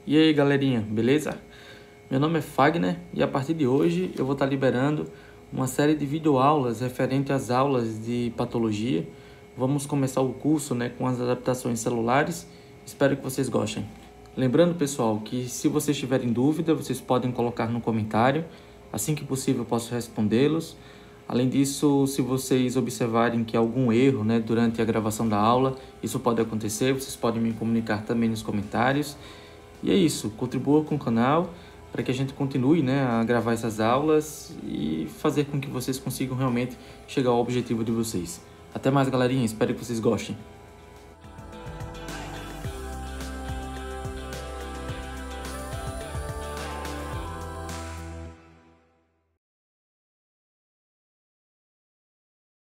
E aí galerinha, beleza? Meu nome é Fagner e a partir de hoje eu vou estar liberando uma série de videoaulas referente às aulas de patologia. Vamos começar o curso com as adaptações celulares, espero que vocês gostem. Lembrando pessoal que se vocês tiverem dúvida, vocês podem colocar no comentário, assim que possível eu posso respondê-los. Além disso, se vocês observarem que há algum erro durante a gravação da aula, isso pode acontecer, vocês podem me comunicar também nos comentários. E é isso, contribua com o canal para que a gente continue a gravar essas aulas e fazer com que vocês consigam realmente chegar ao objetivo de vocês. Até mais galerinha, espero que vocês gostem.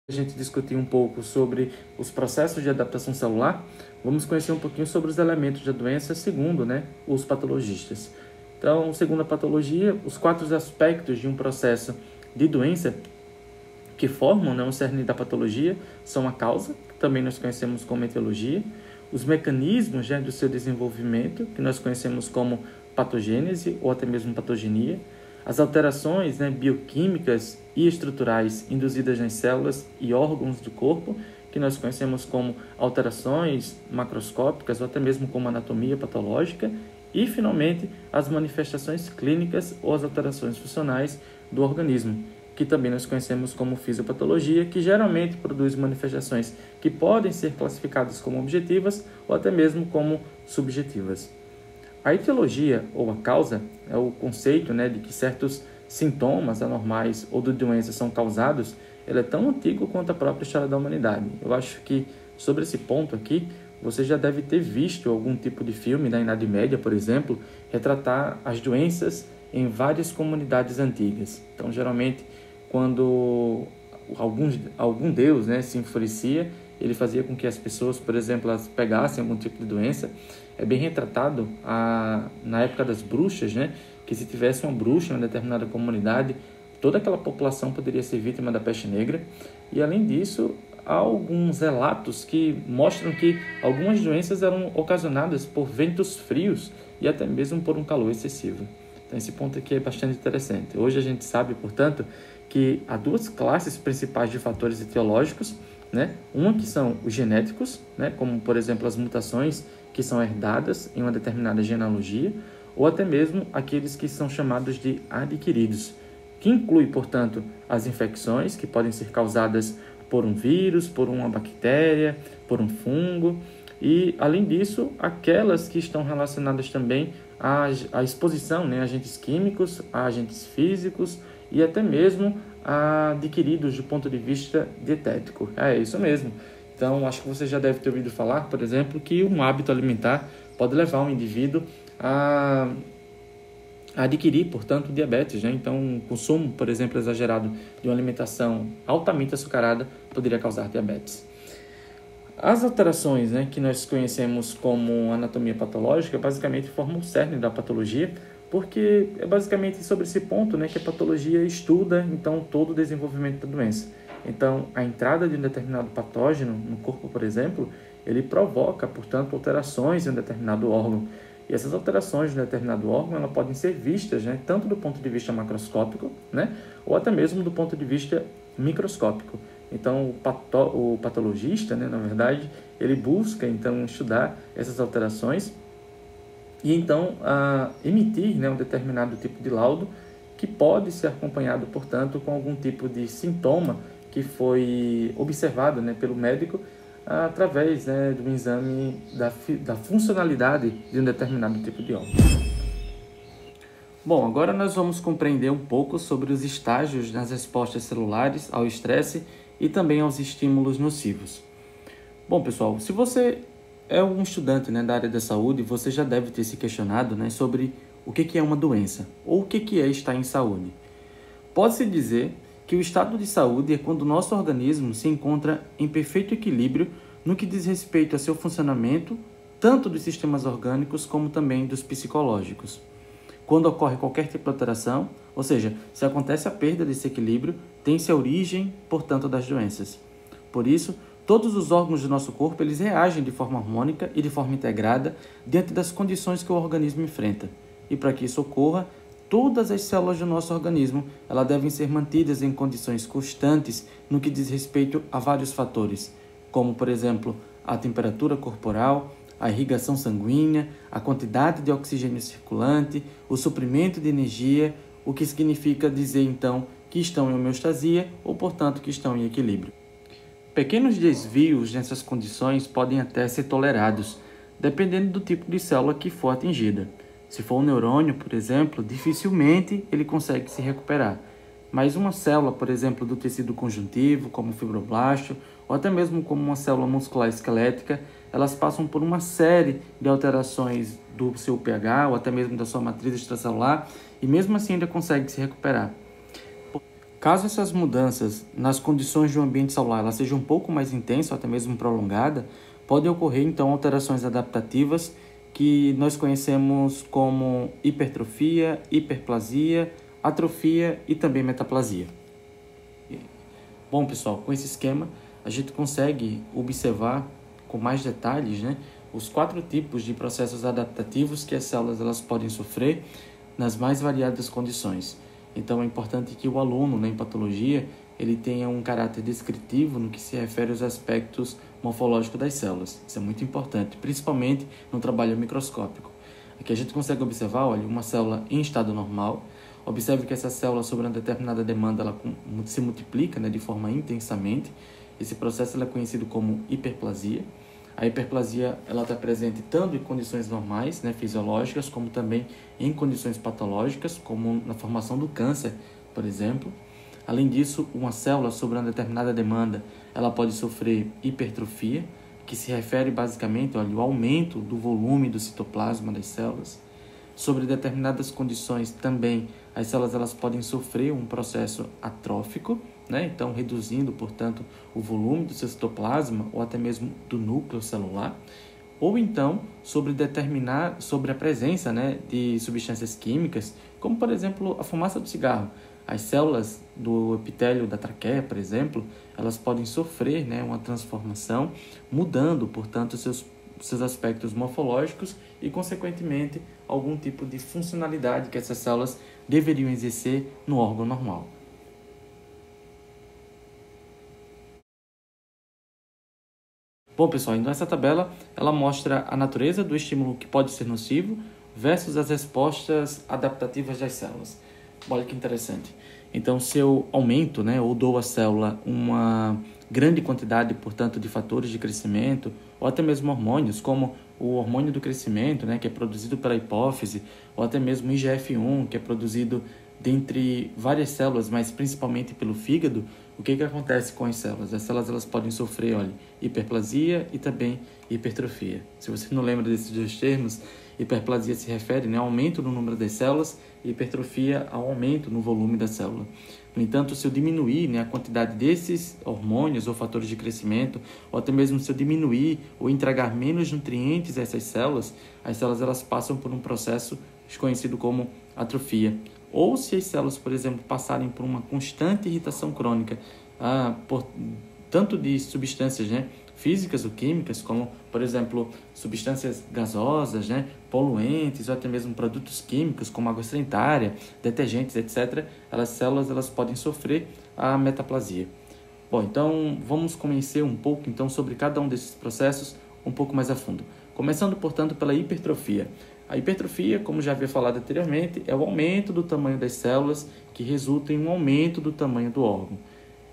A gente discutir um pouco sobre os processos de adaptação celular, vamos conhecer um pouquinho sobre os elementos da doença segundo os patologistas. Então, segundo a patologia, os 4 aspectos de um processo de doença que formam o cerne da patologia são a causa, que também nós conhecemos como etiologia, os mecanismos do seu desenvolvimento, que nós conhecemos como patogênese ou até mesmo patogenia, as alterações bioquímicas e estruturais induzidas nas células e órgãos do corpo, que nós conhecemos como alterações macroscópicas ou até mesmo como anatomia patológica, e, finalmente, as manifestações clínicas ou as alterações funcionais do organismo, que também nós conhecemos como fisiopatologia, que geralmente produz manifestações que podem ser classificadas como objetivas ou até mesmo como subjetivas. A etiologia, ou a causa, é o conceito de que certos sintomas anormais ou de doenças são causados. Ele é tão antigo quanto a própria história da humanidade. Eu acho que, sobre esse ponto aqui, você já deve ter visto algum tipo de filme da Idade Média, por exemplo, retratar as doenças em várias comunidades antigas. Então, geralmente, quando algum deus se enfurecia, ele fazia com que as pessoas, por exemplo, elas pegassem algum tipo de doença. É bem retratado na época das bruxas, que se tivesse uma bruxa em uma determinada comunidade, toda aquela população poderia ser vítima da peste negra. E, além disso, há alguns relatos que mostram que algumas doenças eram ocasionadas por ventos frios e até mesmo por um calor excessivo. Então, esse ponto aqui é bastante interessante. Hoje a gente sabe, portanto, que há 2 classes principais de fatores etiológicos, uma que são os genéticos, como, por exemplo, as mutações que são herdadas em uma determinada genealogia, ou até mesmo aqueles que são chamados de adquiridos, que inclui, portanto, as infecções que podem ser causadas por um vírus, por uma bactéria, por um fungo, e, além disso, aquelas que estão relacionadas também à exposição a agentes químicos, a agentes físicos e até mesmo a adquiridos do ponto de vista dietético. É isso mesmo. Então, acho que você já deve ter ouvido falar, por exemplo, que um hábito alimentar pode levar um indivíduo a adquirir, portanto, diabetes. Então, o consumo, por exemplo, exagerado de uma alimentação altamente açucarada poderia causar diabetes. As alterações que nós conhecemos como anatomia patológica basicamente formam o cerne da patologia, porque é basicamente sobre esse ponto que a patologia estuda então todo o desenvolvimento da doença. Então, a entrada de um determinado patógeno no corpo, por exemplo, ele provoca, portanto, alterações em um determinado órgão. E essas alterações de um determinado órgão elas podem ser vistas tanto do ponto de vista macroscópico, ou até mesmo do ponto de vista microscópico. Então, o patologista, na verdade, ele busca então estudar essas alterações e então emitir um determinado tipo de laudo que pode ser acompanhado, portanto, com algum tipo de sintoma que foi observado pelo médico através do exame da funcionalidade de um determinado tipo de órgão. Bom, agora nós vamos compreender um pouco sobre os estágios nas respostas celulares ao estresse e também aos estímulos nocivos. Bom, pessoal, se você é um estudante da área da saúde, você já deve ter se questionado sobre o que é uma doença ou o que é estar em saúde. Pode-se dizer que o estado de saúde é quando o nosso organismo se encontra em perfeito equilíbrio no que diz respeito a seu funcionamento, tanto dos sistemas orgânicos como também dos psicológicos. Quando ocorre qualquer tipo de alteração, ou seja, se acontece a perda desse equilíbrio, tem-se a origem, portanto, das doenças. Por isso, Todos os órgãos do nosso corpo, eles reagem de forma harmônica e de forma integrada diante das condições que o organismo enfrenta. E para que isso ocorra, todas as células do nosso organismo, elas devem ser mantidas em condições constantes no que diz respeito a vários fatores, como, por exemplo, a temperatura corporal, a irrigação sanguínea, a quantidade de oxigênio circulante, o suprimento de energia, o que significa dizer, então, que estão em homeostasia ou, portanto, que estão em equilíbrio. Pequenos desvios nessas condições podem até ser tolerados, dependendo do tipo de célula que for atingida. Se for um neurônio, por exemplo, dificilmente ele consegue se recuperar. Mas uma célula, por exemplo, do tecido conjuntivo, como o fibroblasto, ou até mesmo como uma célula muscular esquelética, elas passam por uma série de alterações do seu pH ou até mesmo da sua matriz extracelular e mesmo assim ainda consegue se recuperar. Caso essas mudanças nas condições do ambiente celular elas sejam um pouco mais intensas ou até mesmo prolongadas, podem ocorrer então alterações adaptativas que nós conhecemos como hipertrofia, hiperplasia, atrofia e também metaplasia. Bom, pessoal, com esse esquema a gente consegue observar com mais detalhes, os 4 tipos de processos adaptativos que as células elas podem sofrer nas mais variadas condições. Então é importante que o aluno, em patologia, ele tenha um caráter descritivo no que se refere aos aspectos morfológicos das células. Isso é muito importante, principalmente no trabalho microscópico. Aqui a gente consegue observar, uma célula em estado normal. Observe que essa célula, sobre uma determinada demanda, ela se multiplica de forma intensamente. Esse processo é conhecido como hiperplasia. A hiperplasia ela está presente tanto em condições normais, fisiológicas, como também em condições patológicas, como na formação do câncer, por exemplo. Além disso, uma célula sobre uma determinada demanda, ela pode sofrer hipertrofia, que se refere basicamente ao aumento do volume do citoplasma das células. Sobre determinadas condições também, as células elas podem sofrer um processo atrófico, então reduzindo, portanto, o volume do seu citoplasma ou até mesmo do núcleo celular, ou então sobre a presença de substâncias químicas, como por exemplo a fumaça do cigarro. As células do epitélio da traqueia, por exemplo, elas podem sofrer uma transformação, mudando, portanto, seus aspectos morfológicos e, consequentemente, algum tipo de funcionalidade que essas células deveriam exercer no órgão normal. Bom, pessoal, então essa tabela ela mostra a natureza do estímulo que pode ser nocivo versus as respostas adaptativas das células. Olha que interessante. Então, se eu aumento, ou dou à célula uma grande quantidade, portanto, de fatores de crescimento, ou até mesmo hormônios, como o hormônio do crescimento, que é produzido pela hipófise, ou até mesmo o IGF-1, que é produzido dentre várias células, mas principalmente pelo fígado, o que acontece com as células? As células elas podem sofrer hiperplasia e também hipertrofia. Se você não lembra desses 2 termos, hiperplasia se refere ao aumento no número das células e hipertrofia ao aumento no volume da célula. No entanto, se eu diminuir a quantidade desses hormônios ou fatores de crescimento, ou até mesmo se eu diminuir ou entregar menos nutrientes a essas células, as células elas passam por um processo conhecido como atrofia. Ou se as células, por exemplo, passarem por uma constante irritação crônica, tanto de substâncias físicas ou químicas, como, por exemplo, substâncias gasosas, poluentes, ou até mesmo produtos químicos, como água sanitária, detergentes, etc., as células elas podem sofrer a metaplasia. Bom, então vamos conhecer um pouco sobre cada um desses processos um pouco mais a fundo. Começando, portanto, pela hipertrofia. A hipertrofia, como já havia falado anteriormente, é o aumento do tamanho das células que resulta em um aumento do tamanho do órgão.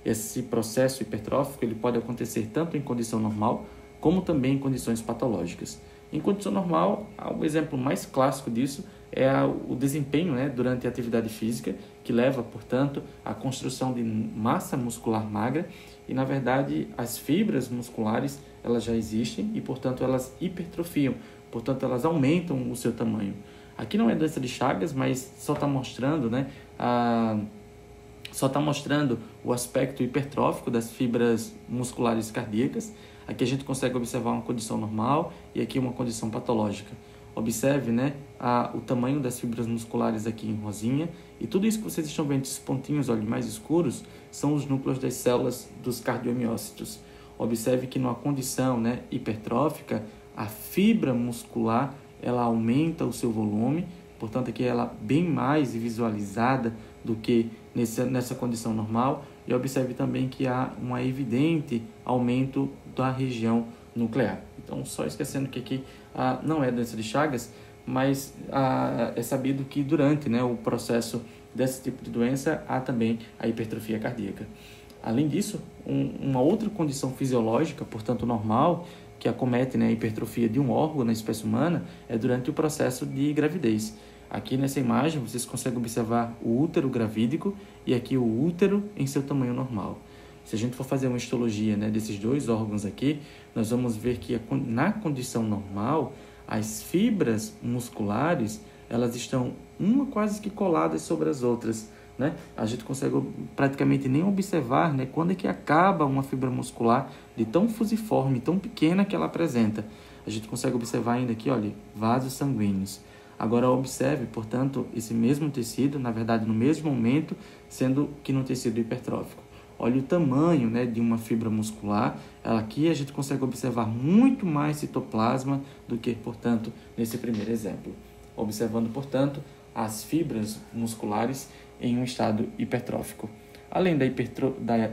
Esse processo hipertrófico ele pode acontecer tanto em condição normal, como também em condições patológicas. Em condição normal, o exemplo mais clássico disso é o desempenho durante a atividade física, que leva, portanto, à construção de massa muscular magra e, na verdade, as fibras musculares elas já existem e, portanto, elas hipertrofiam, portanto, elas aumentam o seu tamanho. Aqui não é doença de Chagas, mas só está mostrando, o aspecto hipertrófico das fibras musculares cardíacas. Aqui a gente consegue observar uma condição normal e aqui uma condição patológica. Observe o tamanho das fibras musculares aqui em rosinha. E tudo isso que vocês estão vendo, esses pontinhos mais escuros, são os núcleos das células dos cardiomiócitos. Observe que numa condição, né, hipertrófica, a fibra muscular ela aumenta o seu volume, portanto aqui ela bem mais visualizada do que nessa condição normal. E observe também que há um evidente aumento da região nuclear. Então, só esquecendo que aqui não é doença de Chagas, mas é sabido que durante, né, o processo desse tipo de doença há também a hipertrofia cardíaca. Além disso, uma outra condição fisiológica, portanto normal, que acomete, né, a hipertrofia de um órgão na espécie humana é durante o processo de gravidez. Aqui nessa imagem vocês conseguem observar o útero gravídico e aqui o útero em seu tamanho normal. Se a gente for fazer uma histologia, né, desses dois órgãos aqui, nós vamos ver que na condição normal, as fibras musculares elas estão uma quase que coladas sobre as outras, né? A gente consegue praticamente nem observar, né, quando é que acaba uma fibra muscular de tão fusiforme, tão pequena que ela apresenta. A gente consegue observar ainda aqui, olha, vasos sanguíneos. Agora observe, portanto, esse mesmo tecido, na verdade, no mesmo momento, sendo que no tecido hipertrófico. Olha o tamanho, né, de uma fibra muscular. Aqui a gente consegue observar muito mais citoplasma do que, portanto, nesse primeiro exemplo. Observando, portanto, as fibras musculares em um estado hipertrófico. Além da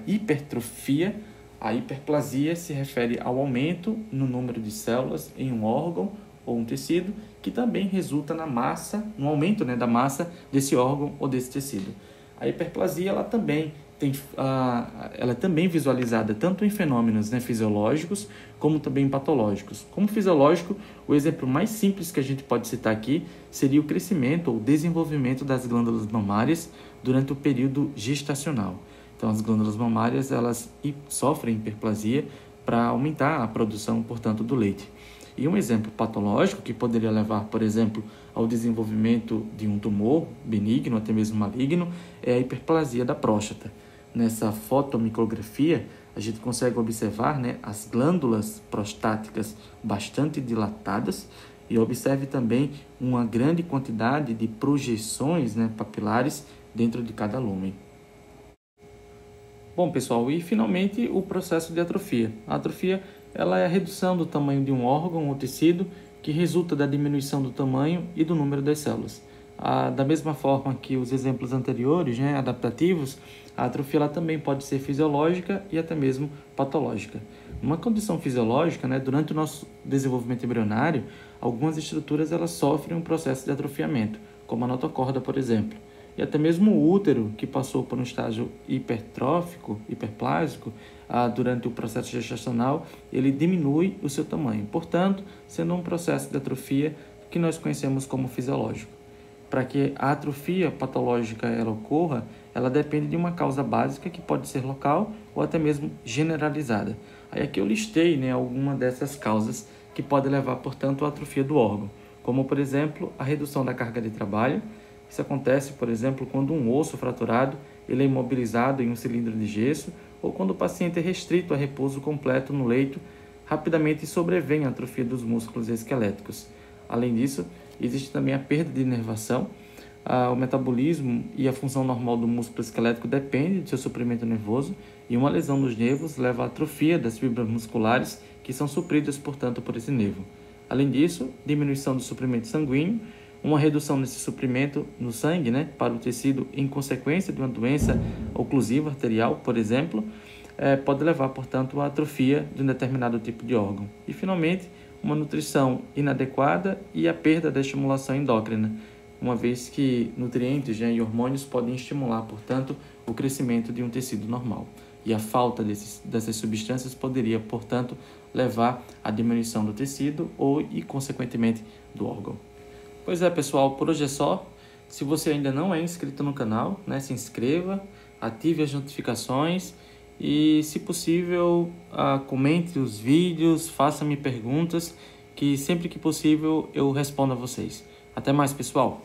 hipertrofia, a hiperplasia se refere ao aumento no número de células em um órgão ou um tecido, que também resulta na massa, no aumento, né, da massa desse órgão ou desse tecido. A hiperplasia ela é também visualizada tanto em fenômenos, né, fisiológicos como também patológicos. Como fisiológico, o exemplo mais simples que a gente pode citar aqui seria o crescimento ou desenvolvimento das glândulas mamárias durante o período gestacional. Então, as glândulas mamárias elas sofrem hiperplasia para aumentar a produção, portanto, do leite. E um exemplo patológico que poderia levar, por exemplo, ao desenvolvimento de um tumor benigno, até mesmo maligno, é a hiperplasia da próstata. Nessa fotomicrografia, a gente consegue observar, né, as glândulas prostáticas bastante dilatadas e observe também uma grande quantidade de projeções, né, papilares dentro de cada lúmen. Bom, pessoal, e finalmente o processo de atrofia. A atrofia ela é a redução do tamanho de um órgão ou tecido que resulta da diminuição do tamanho e do número das células. Da mesma forma que os exemplos anteriores, né, adaptativos, a atrofia ela também pode ser fisiológica e até mesmo patológica. Numa condição fisiológica, né, durante o nosso desenvolvimento embrionário, algumas estruturas elas sofrem um processo de atrofiamento, como a notocorda, por exemplo. E até mesmo o útero, que passou por um estágio hipertrófico, hiperplásico, durante o processo gestacional, ele diminui o seu tamanho. Portanto, sendo um processo de atrofia que nós conhecemos como fisiológico. Para que a atrofia patológica ela ocorra, ela depende de uma causa básica que pode ser local ou até mesmo generalizada. Aí aqui eu listei, né, algumas dessas causas que podem levar, portanto, à atrofia do órgão, como, por exemplo, a redução da carga de trabalho. Isso acontece, por exemplo, quando um osso fraturado ele é imobilizado em um cilindro de gesso ou quando o paciente é restrito a repouso completo no leito, rapidamente sobrevém a atrofia dos músculos esqueléticos. Além disso, existe também a perda de inervação. O metabolismo e a função normal do músculo esquelético depende do seu suprimento nervoso e uma lesão nos nervos leva à atrofia das fibras musculares que são supridas, portanto, por esse nervo. Além disso, diminuição do suprimento sanguíneo, uma redução nesse suprimento no sangue, né, para o tecido em consequência de uma doença oclusiva arterial, por exemplo, pode levar, portanto, à atrofia de um determinado tipo de órgão. E, finalmente, uma nutrição inadequada e a perda da estimulação endócrina, uma vez que nutrientes, né, e hormônios podem estimular, portanto, o crescimento de um tecido normal. E a falta dessas substâncias poderia, portanto, levar à diminuição do tecido e, consequentemente, do órgão. Pois é, pessoal, por hoje é só. Se você ainda não é inscrito no canal, né, se inscreva, ative as notificações e, se possível, comente os vídeos, faça-me perguntas, que sempre que possível eu respondo a vocês. Até mais, pessoal!